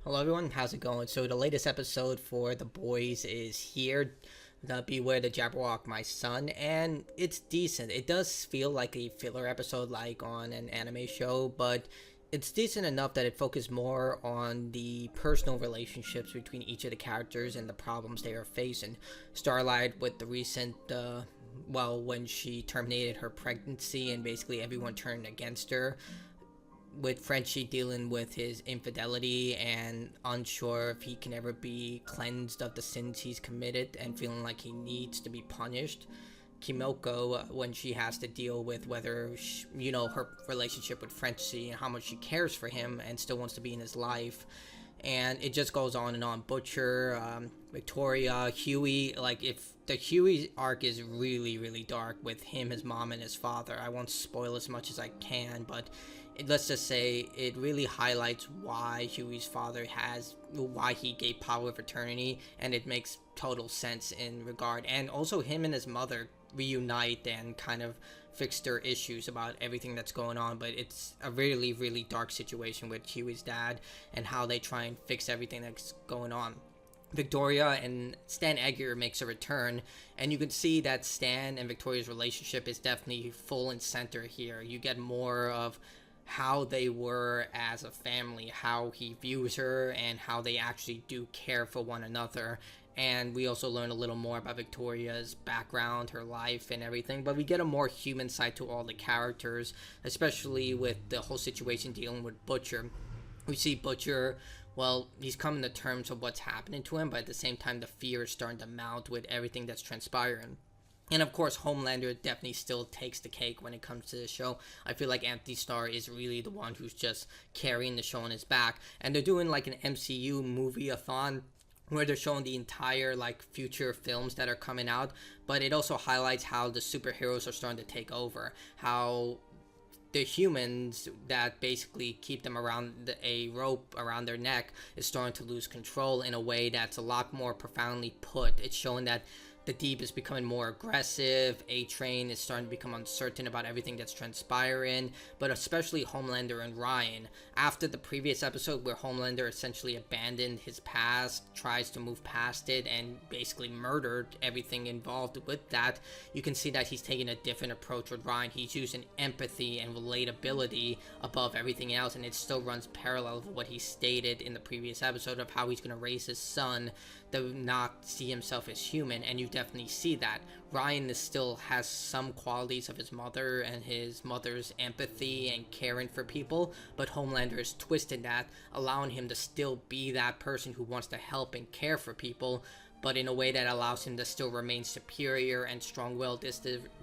Hello everyone, how's it going? So the latest episode for The Boys is here. The Beware the Jabberwock, My Son, and it's decent. It does feel like a filler episode like on an anime show, but it's decent enough that it focuses more on the personal relationships between each of the characters and the problems they are facing. Starlight with the recent when she terminated her pregnancy and basically everyone turned against her, with Frenchie dealing with his infidelity and unsure if he can ever be cleansed of the sins he's committed and feeling like he needs to be punished. Kimoko, when she has to deal with whether her relationship with Frenchie and how much she cares for him and still wants to be in his life. And it just goes on and on. Butcher, Victoria, Huey. Like, if the Huey arc is really, really dark with him, his mom, and his father. I won't spoil as much as I can, but let's just say it really highlights why Huey's father why he gave power of eternity, and it makes total sense in regard. And also him and his mother reunite and kind of fix their issues about everything that's going on. But it's a really, really dark situation with Huey's dad and how they try and fix everything that's going on. Victoria and Stan Edgar makes a return, and you can see that Stan and Victoria's relationship is definitely full and center here. You get more of how they were as a family, how he views her, and how they actually do care for one another. And we also learn a little more about Victoria's background, her life, and everything. But we get a more human side to all the characters, especially with the whole situation dealing with Butcher. We see Butcher, well, he's coming to terms with what's happening to him, but at the same time, the fear is starting to mount with everything that's transpiring. And of course, Homelander definitely still takes the cake when it comes to the show. I feel like Anthony Starr is really the one who's just carrying the show on his back. And they're doing like an MCU movie-a-thon where they're showing the entire like future films that are coming out. But it also highlights how the superheroes are starting to take over. How the humans that basically keep them around a rope around their neck is starting to lose control in a way that's a lot more profoundly put. It's showing that the Deep is becoming more aggressive. A-Train is starting to become uncertain about everything that's transpiring, but especially Homelander and Ryan. After the previous episode where Homelander essentially abandoned his past, tries to move past it, and basically murdered everything involved with that, you can see that he's taking a different approach with Ryan. He's using empathy and relatability above everything else, and it still runs parallel to what he stated in the previous episode of how he's going to raise his son to not see himself as human. And you definitely see that Ryan still has some qualities of his mother and his mother's empathy and caring for people, but Homelander has twisted that, allowing him to still be that person who wants to help and care for people, but in a way that allows him to still remain superior and strong-willed.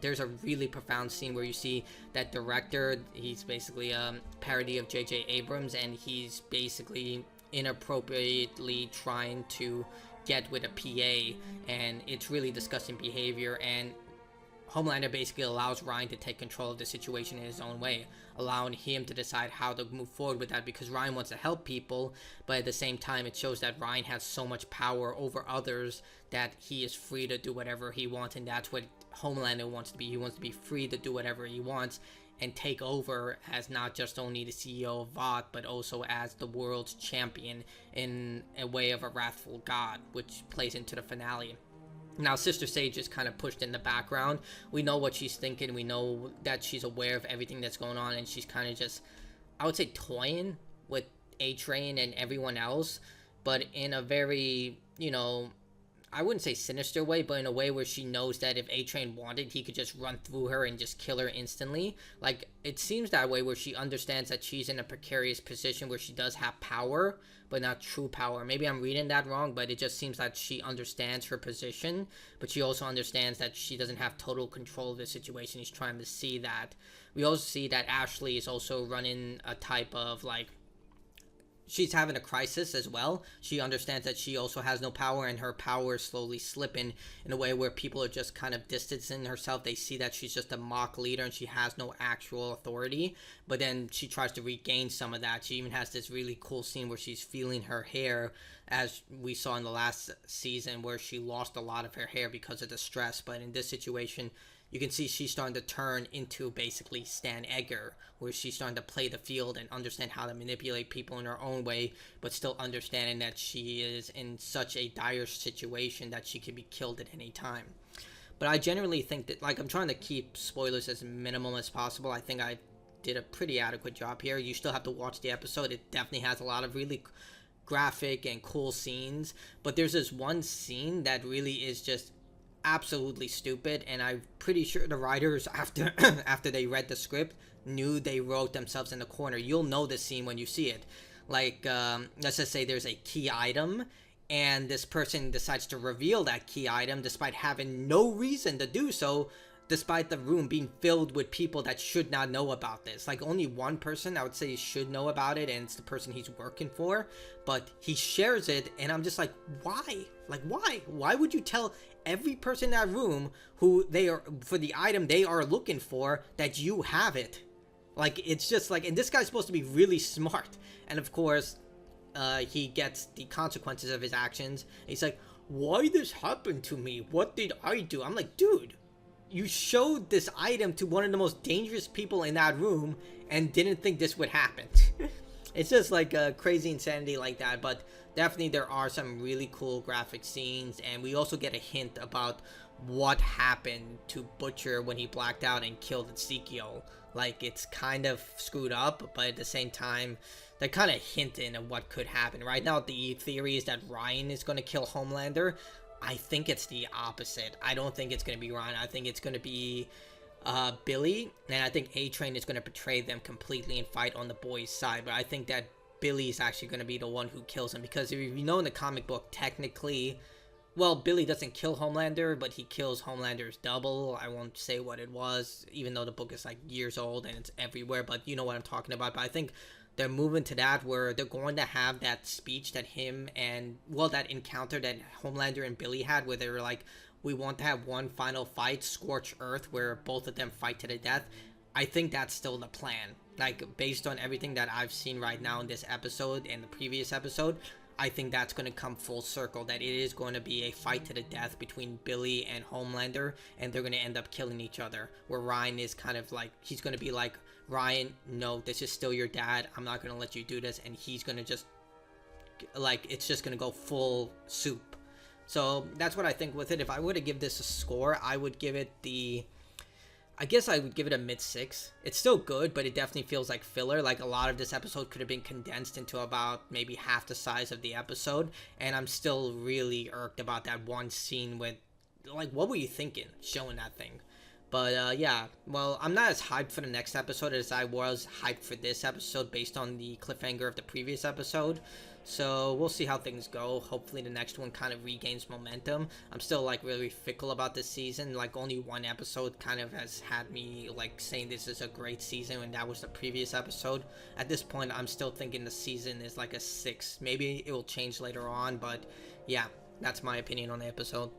There's a really profound scene where you see that director, he's basically a parody of J.J. Abrams, and he's basically inappropriately trying to get with a PA, and it's really disgusting behavior. And Homelander basically allows Ryan to take control of the situation in his own way, allowing him to decide how to move forward with that, because Ryan wants to help people, but at the same time it shows that Ryan has so much power over others that he is free to do whatever he wants. And that's what Homelander wants to be. He wants to be free to do whatever he wants and take over as not just only the CEO of Vought, but also as the world's champion in a way of a wrathful god, which plays into the finale. Now, Sister Sage is kind of pushed in the background. We know what she's thinking. We know that she's aware of everything that's going on, and she's kind of just, I would say, toying with A-Train and everyone else, but in a very, I wouldn't say sinister way, but in a way where she knows that if A-Train wanted, he could just run through her and just kill her instantly. Like, it seems that way, where she understands that she's in a precarious position where she does have power, but not true power. Maybe I'm reading that wrong, but it just seems that she understands her position, but she also understands that she doesn't have total control of the situation. He's trying to see that. We also see that Ashley is also running a type of, like, she's having a crisis as well. She understands that she also has no power, and her power is slowly slipping in a way where people are just kind of distancing herself. They see that she's just a mock leader and she has no actual authority, but then she tries to regain some of that. She even has this really cool scene where she's feeling her hair, as we saw in the last season, where she lost a lot of her hair because of the stress. But in this situation, you can see she's starting to turn into basically Stan Edgar, where she's starting to play the field and understand how to manipulate people in her own way, but still understanding that she is in such a dire situation that she could be killed at any time. But I generally think that, like, I'm trying to keep spoilers as minimal as possible. I think I did a pretty adequate job here. You still have to watch the episode. It definitely has a lot of really graphic and cool scenes, but there's this one scene that really is just absolutely stupid, and I'm pretty sure the writers, after after they read the script, knew they wrote themselves in the corner. You'll know this scene when you see it. Like, let's just say there's a key item, and this person decides to reveal that key item despite having no reason to do so, despite the room being filled with people that should not know about this. Like, only one person I would say should know about it, and it's the person he's working for, but he shares it, and I'm just like, why? Like, why would you tell every person in that room who they are, for the item they are looking for, that you have it? Like, it's just like, and this guy's supposed to be really smart, and of course he gets the consequences of his actions. He's like, why this happened to me? What did I do? I'm like, dude, you showed this item to one of the most dangerous people in that room and didn't think this would happen. It's just like a crazy insanity like that. But definitely there are some really cool graphic scenes, and we also get a hint about what happened to Butcher when he blacked out and killed Ezekiel. Like, it's kind of screwed up, but at the same time, they're kind of hinting at what could happen. Right now, the theory is that Ryan is going to kill Homelander. I think it's the opposite. I don't think it's going to be Ryan. I think it's going to be Billy, and I think A-Train is going to betray them completely and fight on the boys' side. But I think that Billy is actually going to be the one who kills him, because if you know in the comic book, technically, well, Billy doesn't kill Homelander, but he kills Homelander's double. I won't say what it was, even though the book is like years old and it's everywhere, but you know what I'm talking about. But I think they're moving to that, where they're going to have that speech that him and, well, that encounter that Homelander and Billy had, where they were like, we want to have one final fight, Scorch Earth, where both of them fight to the death. I think that's still the plan. Like, based on everything that I've seen right now in this episode and the previous episode, I think that's going to come full circle, that it is going to be a fight to the death between Billy and Homelander, and they're going to end up killing each other, where Ryan is kind of like, he's going to be like, Ryan, no, this is still your dad, I'm not going to let you do this, and he's going to just, like, it's just going to go full soup. So that's what I think with it. If I were to give this a score, I would give it I guess I would give it a mid-6. It's still good, but it definitely feels like filler. Like, a lot of this episode could have been condensed into about maybe half the size of the episode, and I'm still really irked about that one scene with, like, what were you thinking showing that thing? But yeah, well, I'm not as hyped for the next episode as I was hyped for this episode based on the cliffhanger of the previous episode. So we'll see how things go. Hopefully the next one kind of regains momentum. I'm still like really fickle about this season. Like, only one episode kind of has had me like saying this is a great season, and that was the previous episode. At this point, I'm still thinking the season is like a 6. Maybe it will change later on, but yeah, that's my opinion on the episode.